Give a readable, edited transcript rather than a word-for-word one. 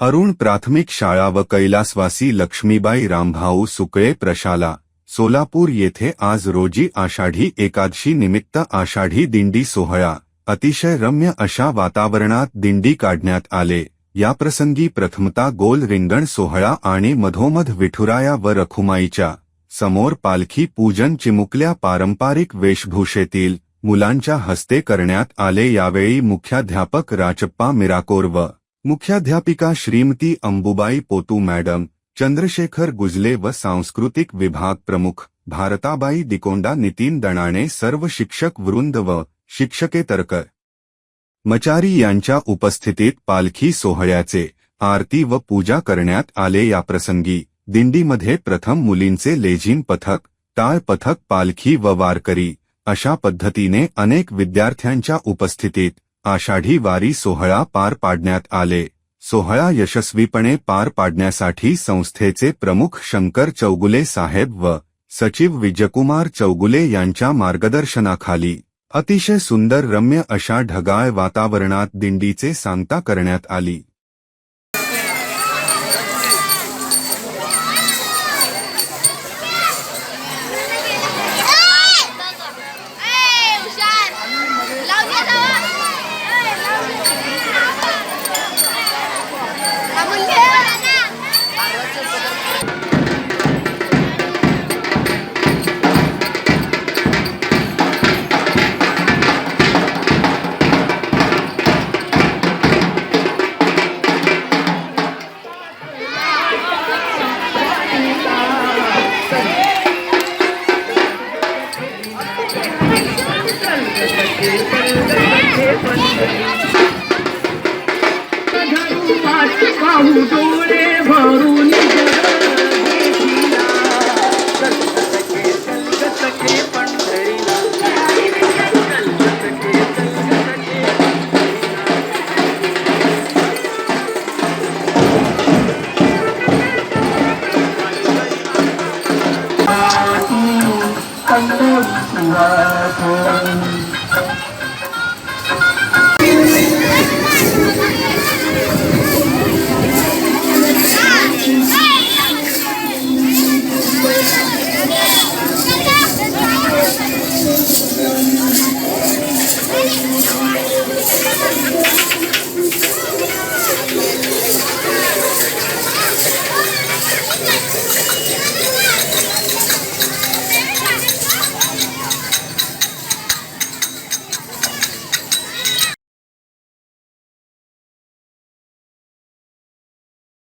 अरुण प्राथमिक शाळा व कैलासवासी लक्ष्मीबाई रामभाऊ सुकळे प्रशाला सोलापूर येथे आज रोजी आषाढी एकादशी निमित्त आषाढी दिंडी सोहळा अतिशय रम्य अशा वातावरणात दिंडी काढण्यात आले। याप्रसंगी प्रथमता गोल रिंगण सोहळा आणि मधोमध विठुराया व रखुमाईच्या समोर पालखी पूजन चिमुकल्या पारंपरिक वेशभूषेतील मुलांच्या हस्ते करण्यात आले। यावेळी मुख्याध्यापक राचप्पा मिराकोर व मुख्याध्यापिका श्रीमती अंबुबाई पोतू मॅडम, चंद्रशेखर गुजले व सांस्कृतिक विभाग प्रमुख भारताबाई दिकोंडा, नितीन दणाणे, सर्व शिक्षक वृंद व शिक्षकेतर कर्मचारी यांच्या उपस्थितीत पालखी सोहळ्याचे आरती व पूजा करण्यात आले। याप्रसंगी दिंडीमध्ये प्रथम मुलींचे लेझिम पथक, टाळ पथक, पालखी व वारकरी अशा पद्धतीने अनेक विद्यार्थ्यांच्या उपस्थितीत आषाढी वारी सोहळा पार पाडण्यात आले। सोहळा यशस्वीपणे पार पाडण्यासाठी संस्थेचे प्रमुख शंकर चौगुले साहेब व सचिव विजयकुमार चौगुले यांच्या मार्गदर्शनाखाली अतिशय सुंदर रम्य अशा ढगाळ वातावरणात दिंडीचे सांगता करण्यात आली। डोळे भरून